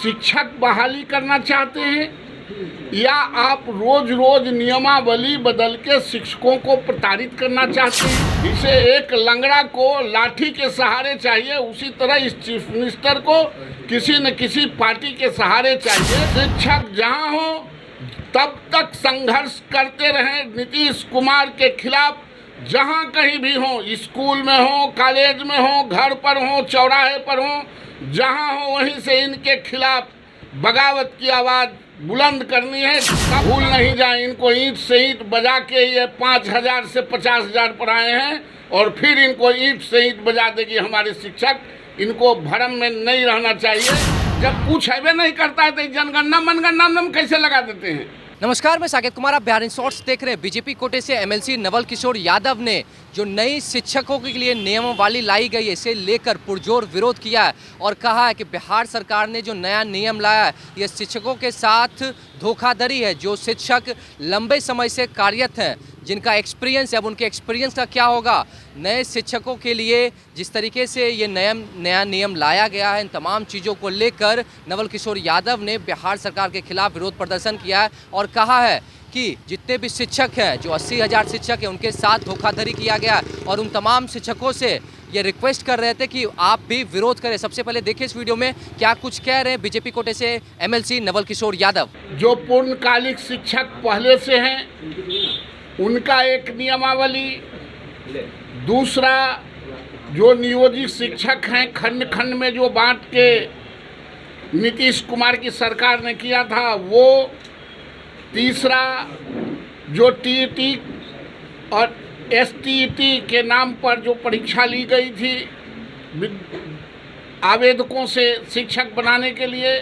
शिक्षक बहाली करना चाहते हैं या आप रोज रोज नियमावली बदल के शिक्षकों को प्रताड़ित करना चाहते हैं? इसे एक लंगड़ा को लाठी के सहारे चाहिए, उसी तरह इस चीफ मिनिस्टर को किसी न किसी पार्टी के सहारे चाहिए। शिक्षक जहां हो तब तक संघर्ष करते रहें नीतीश कुमार के खिलाफ, जहां कहीं भी हो, स्कूल में हो, कॉलेज में हो, घर पर हो, चौराहे पर हो, जहां हो वहीं से इनके खिलाफ बगावत की आवाज़ बुलंद करनी है। भूल नहीं जाए, इनको ईंट से ईंट बजा के ये 5,000 से 50,000 पर आए हैं और फिर इनको ईंट से ईंट बजा देगी हमारे शिक्षक। इनको भरम में नहीं रहना चाहिए। जब कुछ है नहीं करता है तो जनगणना मनगणना नाम कैसे लगा देते हैं? नमस्कार, मैं साकेत कुमार, आप बिहार इन शॉर्ट्स देख रहे हैं। बीजेपी कोटे से एमएलसी नवल किशोर यादव ने जो नई शिक्षकों के लिए नियमावली लाई गई है, इसे लेकर पुरजोर विरोध किया है और कहा है कि बिहार सरकार ने जो नया नियम लाया है ये शिक्षकों के साथ धोखाधड़ी है। जो शिक्षक लंबे समय से कार्यरत हैं, जिनका एक्सपीरियंस है, अब उनके एक्सपीरियंस का क्या होगा? नए शिक्षकों के लिए जिस तरीके से ये नया नियम लाया गया है, इन तमाम चीज़ों को लेकर नवल किशोर यादव ने बिहार सरकार के खिलाफ विरोध प्रदर्शन किया है और कहा है कि जितने भी शिक्षक हैं, जो 80,000 शिक्षक हैं, उनके साथ धोखाधड़ी किया गया और उन तमाम शिक्षकों से ये रिक्वेस्ट कर रहे थे कि आप भी विरोध करें। सबसे पहले देखिए इस वीडियो में क्या कुछ कह रहे हैं बीजेपी कोटे से एमएलसी नवल किशोर यादव। जो पूर्णकालिक शिक्षक पहले से हैं उनका एक नियमावली, दूसरा जो नियोजित शिक्षक हैं खंड खंड में जो बांट के नीतीश कुमार की सरकार ने किया था वो, तीसरा जो टीईटी और एसटीईटी के नाम पर जो परीक्षा ली गई थी आवेदकों से शिक्षक बनाने के लिए,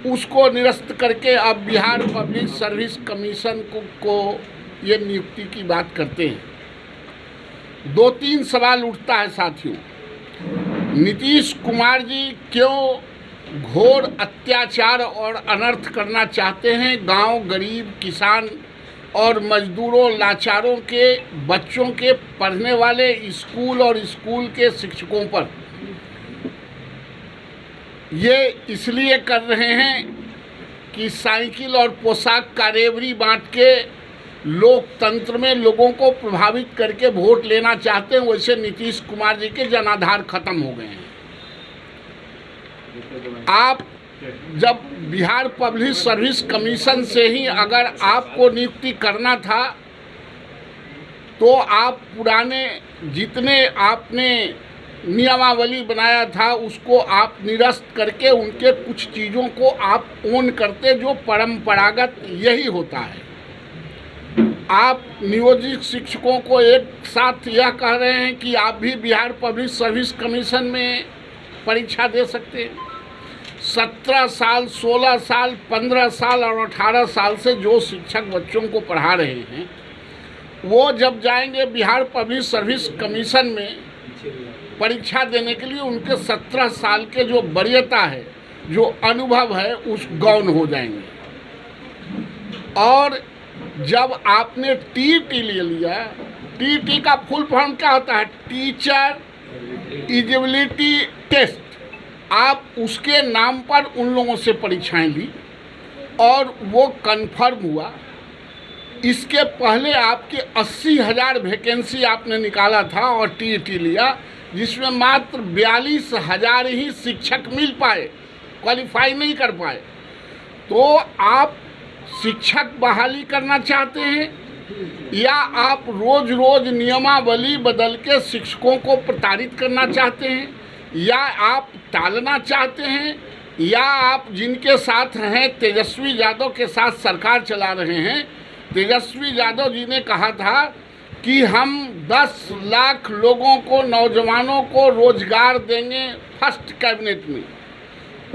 उसको निरस्त करके अब बिहार पब्लिक सर्विस कमीशन को ये नियुक्ति की बात करते हैं। 2-3 सवाल उठता है साथियों। नीतीश कुमार जी क्यों घोर अत्याचार और अनर्थ करना चाहते हैं गांव, गरीब, किसान और मजदूरों, लाचारों के बच्चों के पढ़ने वाले स्कूल और स्कूल के शिक्षकों पर? ये इसलिए कर रहे हैं कि साइकिल और पोशाक का रेवड़ी बांट के लोकतंत्र में लोगों को प्रभावित करके वोट लेना चाहते हैं। वैसे नीतीश कुमार जी के जनाधार खत्म हो गए हैं। आप जब बिहार पब्लिक सर्विस कमीशन से ही अगर आपको नियुक्ति करना था तो आप पुराने जितने आपने नियमावली बनाया था उसको आप निरस्त करके उनके कुछ चीज़ों को आप ओन करते, जो परंपरागत यही होता है। आप नियोजित शिक्षकों को एक साथ यह कह रहे हैं कि आप भी बिहार पब्लिक सर्विस कमीशन में परीक्षा दे सकते हैं। 17 साल, 16 साल, 15 साल और 18 साल से जो शिक्षक बच्चों को पढ़ा रहे हैं वो जब जाएंगे बिहार पब्लिक सर्विस कमीशन में परीक्षा देने के लिए, उनके 17 साल के जो वरीयता है, जो अनुभव है, उस गौण हो जाएंगे। और जब आपने टीईटी ले लिया, टीईटी का फुल फॉर्म क्या होता है? Teacher eligibility test. आप उसके नाम पर उन लोगों से परीक्षाएं ली और वो कन्फर्म हुआ। इसके पहले आपके 80,000 वैकेंसी आपने निकाला था और टीईटी लिया, जिसमें मात्र 42,000 ही शिक्षक मिल पाए, क्वालिफाई नहीं कर पाए। तो आप शिक्षक बहाली करना चाहते हैं या आप रोज रोज नियमावली बदल के शिक्षकों को प्रताड़ित करना चाहते हैं, या आप टालना चाहते हैं, या आप जिनके साथ हैं तेजस्वी यादव के साथ सरकार चला रहे हैं। तेजस्वी यादव जी ने कहा था कि हम 10 लाख लोगों को, नौजवानों को रोजगार देंगे फर्स्ट कैबिनेट में।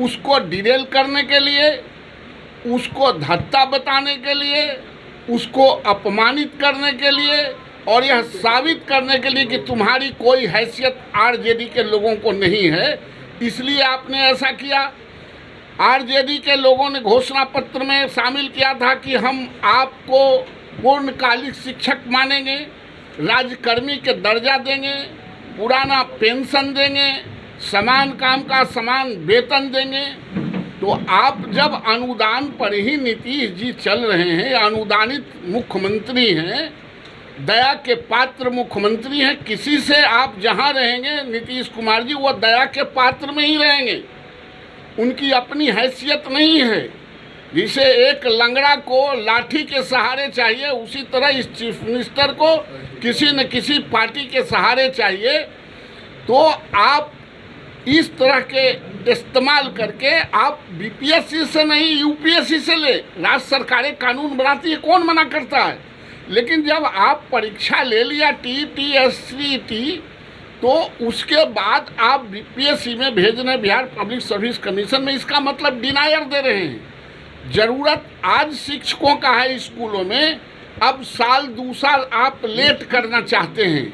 उसको डिरेल करने के लिए, उसको धत्ता बताने के लिए, उसको अपमानित करने के लिए और यह साबित करने के लिए कि तुम्हारी कोई हैसियत आरजेडी के लोगों को नहीं है, इसलिए आपने ऐसा किया। आरजेडी के लोगों ने घोषणा पत्र में शामिल किया था कि हम आपको पूर्णकालिक शिक्षक मानेंगे, राज्यकर्मी के दर्जा देंगे, पुराना पेंशन देंगे, समान काम का समान वेतन देंगे। तो आप जब अनुदान पर ही नीतीश जी चल रहे हैं, अनुदानित मुख्यमंत्री हैं, दया के पात्र मुख्यमंत्री हैं, किसी से आप जहां रहेंगे नीतीश कुमार जी वो दया के पात्र में ही रहेंगे। उनकी अपनी हैसियत नहीं है। जिसे एक लंगड़ा को लाठी के सहारे चाहिए, उसी तरह इस चीफ मिनिस्टर को किसी न किसी पार्टी के सहारे चाहिए। तो आप इस तरह के इस्तेमाल करके आप बीपीएससी से नहीं यूपीएससी से ले, राज्य सरकारें कानून बनाती है, कौन मना करता है। लेकिन जब आप परीक्षा ले लिया टीईटी एससीईटी, तो उसके बाद आप बीपीएससी में भेजने बिहार पब्लिक सर्विस कमीशन में, इसका मतलब डिनायर दे रहे हैं। ज़रूरत आज शिक्षकों का है स्कूलों में, अब साल 2 साल आप लेट करना चाहते हैं,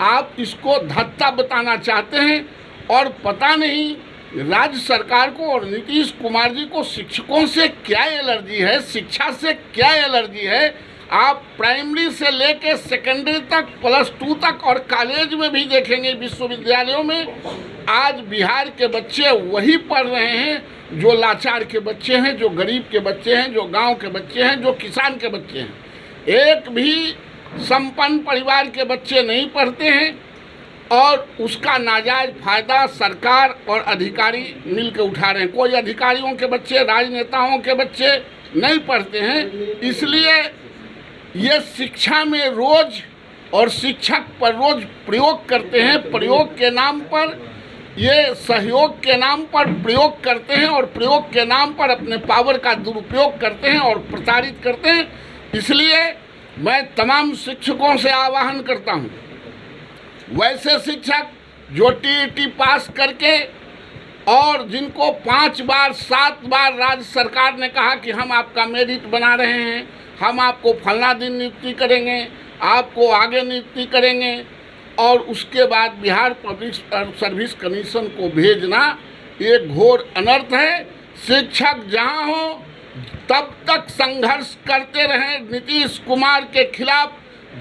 आप इसको धत्ता बताना चाहते हैं। और पता नहीं राज्य सरकार को और नीतीश कुमार जी को शिक्षकों से क्या एलर्जी है, शिक्षा से क्या एलर्जी है। आप प्राइमरी से लेकर सेकेंडरी तक, +2 तक और कॉलेज में भी देखेंगे, विश्वविद्यालयों में आज बिहार के बच्चे वही पढ़ रहे हैं जो लाचार के बच्चे हैं, जो गरीब के बच्चे हैं, जो गांव के बच्चे हैं, जो किसान के बच्चे हैं। एक भी संपन्न परिवार के बच्चे नहीं पढ़ते हैं और उसका नाजायज फायदा सरकार और अधिकारी मिलकर उठा रहे हैं। कोई अधिकारियों के बच्चे, राजनेताओं के बच्चे नहीं पढ़ते हैं। इसलिए ये शिक्षा में रोज और शिक्षक पर रोज प्रयोग करते हैं, प्रयोग के नाम पर, ये सहयोग के नाम पर प्रयोग करते हैं और प्रयोग के नाम पर अपने पावर का दुरुपयोग करते हैं और प्रताड़ित करते हैं। इसलिए मैं तमाम शिक्षकों से आह्वान करता हूं, वैसे शिक्षक जो टीईटी पास करके और जिनको 5 बार 7 बार राज्य सरकार ने कहा कि हम आपका मेरिट बना रहे हैं, हम आपको फलना दिन नियुक्ति करेंगे, आपको आगे नियुक्ति करेंगे, और उसके बाद बिहार पब्लिक सर्विस कमीशन को भेजना ये घोर अनर्थ है। शिक्षक जहां हो तब तक संघर्ष करते रहें नीतीश कुमार के खिलाफ,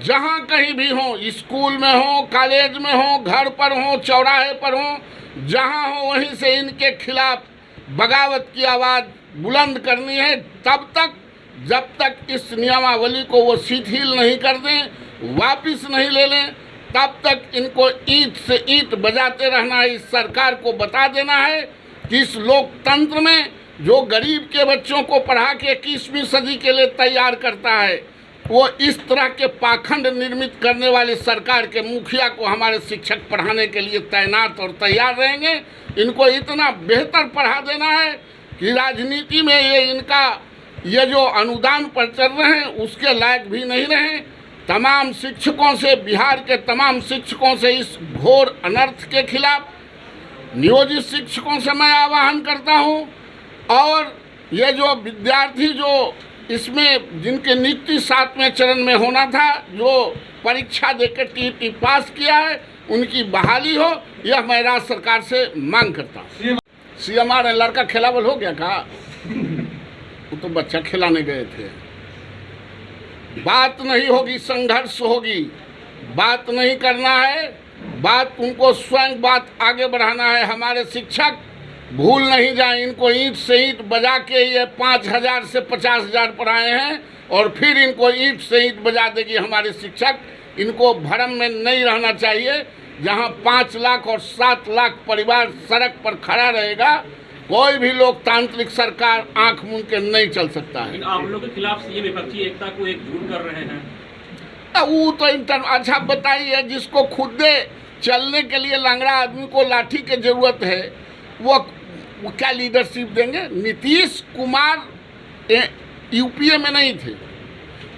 जहां कहीं भी हो, स्कूल में हो, कॉलेज में हो, घर पर हो, चौराहे पर हो, जहां हो वहीं से इनके खिलाफ बगावत की आवाज़ बुलंद करनी है। तब तक जब तक इस नियमावली को वो शिथिल नहीं कर दें, वापस नहीं ले लें, तब तक इनको ईंट से ईंट बजाते रहना है। इस सरकार को बता देना है कि इस लोकतंत्र में जो गरीब के बच्चों को पढ़ा के 21वीं सदी के लिए तैयार करता है, वो इस तरह के पाखंड निर्मित करने वाली सरकार के मुखिया को हमारे शिक्षक पढ़ाने के लिए तैनात और तैयार रहेंगे। इनको इतना बेहतर पढ़ा देना है कि राजनीति में ये जो अनुदान पर चल रहे हैं उसके लायक भी नहीं रहे। तमाम शिक्षकों से, बिहार के तमाम शिक्षकों से इस घोर अनर्थ के खिलाफ, नियोजित शिक्षकों से मैं आह्वान करता हूं। और ये जो विद्यार्थी जो इसमें जिनके नियुक्ति 7वें चरण में होना था, जो परीक्षा देकर टीईटी पास किया है, उनकी बहाली हो, यह मैं राज्य सरकार से मांग करता हूँ। CMR ने लड़का खिलावल हो गया कहा, वो तो बच्चा खिलाने गए थे। बात नहीं होगी, संघर्ष होगी, बात नहीं करना है, बात उनको स्वयं बात आगे बढ़ाना है। हमारे शिक्षक भूल नहीं जाए, इनको ईंट से ईंट बजा के ये 5,000 से 50,000 पर आए हैं और फिर इनको ईंट से ईंट बजा देगी हमारे शिक्षक। इनको भ्रम में नहीं रहना चाहिए। जहां 5 लाख और 7 लाख परिवार सड़क पर खड़ा रहेगा, कोई भी लोकतांत्रिक सरकार आंख मूंद के नहीं चल सकता है। आप लोगों के खिलाफ ये विपक्षी एकता को एकजुट कर रहे हैं। वो तो अच्छा बताइए, जिसको खुद चलने के लिए लंगड़ा आदमी को लाठी की जरूरत है, वो क्या लीडरशिप देंगे? नीतीश कुमार यूपीए में नहीं थे,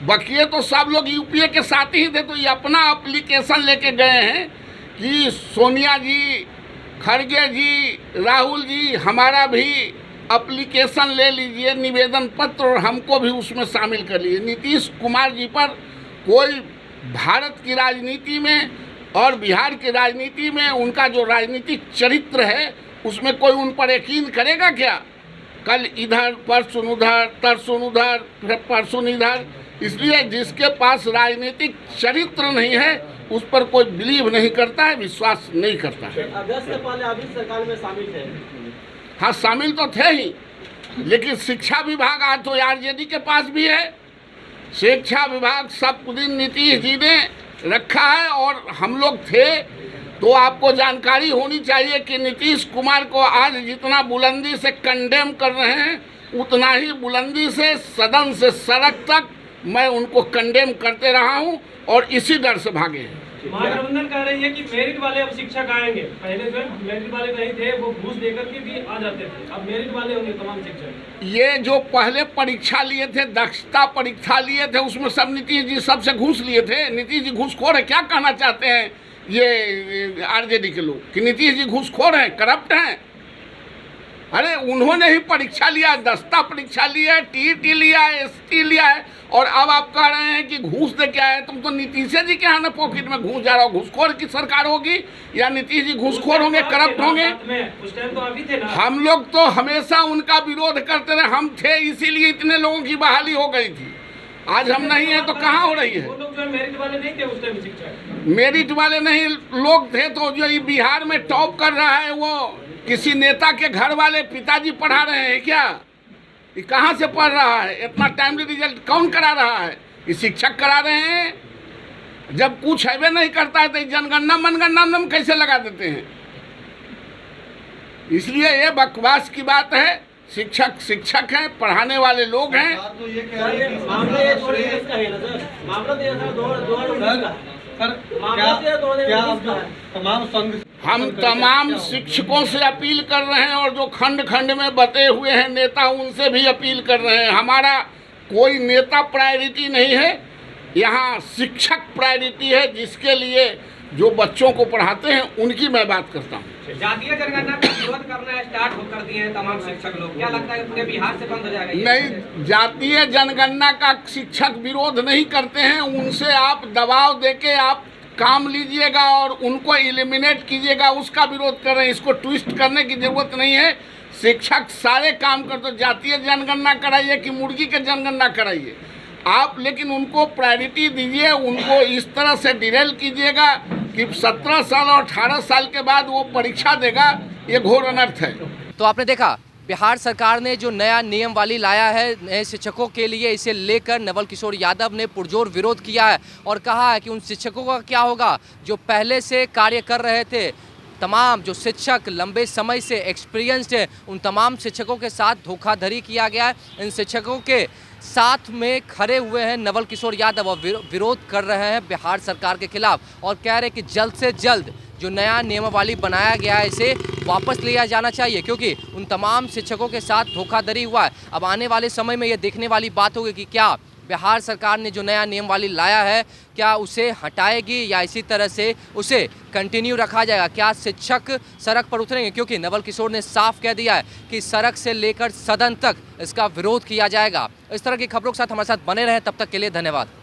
बकिए तो सब लोग यूपीए के साथ ही थे। तो ये अपना एप्लीकेशन लेके गए हैं कि सोनिया जी, खड़गे जी, राहुल जी, हमारा भी एप्लीकेशन ले लीजिए, निवेदन पत्र, और हमको भी उसमें शामिल कर लीजिए। नीतीश कुमार जी पर कोई भारत की राजनीति में और बिहार की राजनीति में उनका जो राजनीतिक चरित्र है, उसमें कोई उन पर यकीन करेगा क्या? कल इधर, परसों उधर, तरसों उधर, फिर परसों इधर। इसलिए जिसके पास राजनीतिक चरित्र नहीं है, उस पर कोई बिलीव नहीं करता है, विश्वास नहीं करता है। अगस्त से पहले अभी सरकार में शामिल थे। हाँ, शामिल तो थे ही, लेकिन शिक्षा विभाग आज तो आरजेडी के पास भी है। शिक्षा विभाग सब दिन नीतीश जी ने रखा है, और हम लोग थे तो आपको जानकारी होनी चाहिए कि नीतीश कुमार को आज जितना बुलंदी से कंडेम कर रहे हैं, उतना ही बुलंदी से सदन से सड़क तक मैं उनको कंडेम करते रहा हूं, और इसी डर से भागे हैं। महागठबंधन कह रही है कि मेरिट वाले अब शिक्षक आएंगे। पहले जो मेरिट वाले नहीं थे वो घूस देकर के भी आ जाते थे, अब मेरिट वाले होंगे तमाम शिक्षक। ये जो पहले परीक्षा लिए थे, दक्षता परीक्षा लिए थे, उसमें सब नीतीश जी सबसे घूस लिए थे। नीतीश जी घूसखोर है, क्या कहना चाहते हैं ये आरजेडी के लोग कि नीतीश जी घूसखोर हैं, करप्ट हैं? अरे उन्होंने ही परीक्षा लिया, दस्ता परीक्षा लिया है, टीईटी लिया है, एसटी लिया है, और अब आप कह रहे हैं कि घूस दे के आए। तुम तो नीतीश जी के यहाँ पॉकेट में घूस जा रहा हो। घूसखोर की सरकार होगी या नीतीश जी घूसखोर होंगे, करप्ट होंगे? उस टाइम तो अभी थे ना। हम लोग तो हमेशा उनका विरोध करते रहे, हम थे, इसीलिए इतने लोगों की बहाली हो गई थी। आज हम नहीं है तो कहाँ हो रही है? वो लोग जो मेरिट वाले नहीं थे उस टाइम शिक्षक। मेरिट वाले नहीं लोग थे तो जो ये बिहार में टॉप कर रहा है वो किसी नेता के घर वाले पिताजी पढ़ा रहे हैं क्या? ये कहाँ से पढ़ रहा है? इतना टाइमली रिजल्ट कौन करा रहा है? ये शिक्षक करा रहे हैं। जब कुछ है नहीं करता है तो जनगणना मनगणना में कैसे लगा देते हैं? इसलिए ये बकवास की बात है। शिक्षक शिक्षक हैं, पढ़ाने वाले लोग हैं। हम तमाम शिक्षकों से अपील कर रहे हैं, और जो खंड खंड में बटे हुए हैं नेता, उनसे भी अपील कर रहे हैं। हमारा कोई नेता प्रायोरिटी नहीं है, यहाँ शिक्षक प्रायोरिटी है, जिसके लिए जो बच्चों को पढ़ाते हैं उनकी मैं बात करता हूँ। जातीय जनगणना का विरोध करना स्टार्ट कर दिए हैं तमाम शिक्षक लोग, क्या लगता है पूरे बिहार से बंद हो जाएगा ये? नहीं, जातीय जनगणना का शिक्षक विरोध नहीं करते हैं। उनसे आप दबाव देके आप काम लीजिएगा और उनको एलिमिनेट कीजिएगा, उसका विरोध कर रहे हैं। इसको ट्विस्ट करने की जरूरत नहीं है। शिक्षक सारे काम करते, जातीय जनगणना कराइए कि मुर्गी के जनगणना कराइए आप, लेकिन उनको प्रायोरिटी दीजिए। उनको इस तरह से डिरेल कीजिएगा कि 17 साल और 18 साल के बाद वो परीक्षा देगा, ये घोर अनर्थ है। तो आपने देखा बिहार सरकार ने जो नया नियमावली लाया है नए शिक्षकों के लिए, इसे लेकर नवल किशोर यादव ने पुरजोर विरोध किया है और कहा है कि उन शिक्षकों का क्या होगा जो पहले से कार्य कर रहे थे। तमाम जो शिक्षक लंबे समय से एक्सपीरियंस्ड है, उन तमाम शिक्षकों के साथ धोखाधड़ी किया गया है। इन शिक्षकों के साथ में खड़े हुए हैं नवल किशोर यादव और विरोध कर रहे हैं बिहार सरकार के खिलाफ, और कह रहे हैं कि जल्द से जल्द जो नया नियमावली बनाया गया है इसे वापस लिया जाना चाहिए, क्योंकि उन तमाम शिक्षकों के साथ धोखाधड़ी हुआ है। अब आने वाले समय में ये देखने वाली बात होगी कि क्या बिहार सरकार ने जो नया नियमावली लाया है क्या उसे हटाएगी या इसी तरह से उसे कंटिन्यू रखा जाएगा। क्या शिक्षक सड़क पर उतरेंगे, क्योंकि नवल किशोर ने साफ कह दिया है कि सड़क से लेकर सदन तक इसका विरोध किया जाएगा। इस तरह की खबरों के साथ हमारे साथ बने रहें, तब तक के लिए धन्यवाद।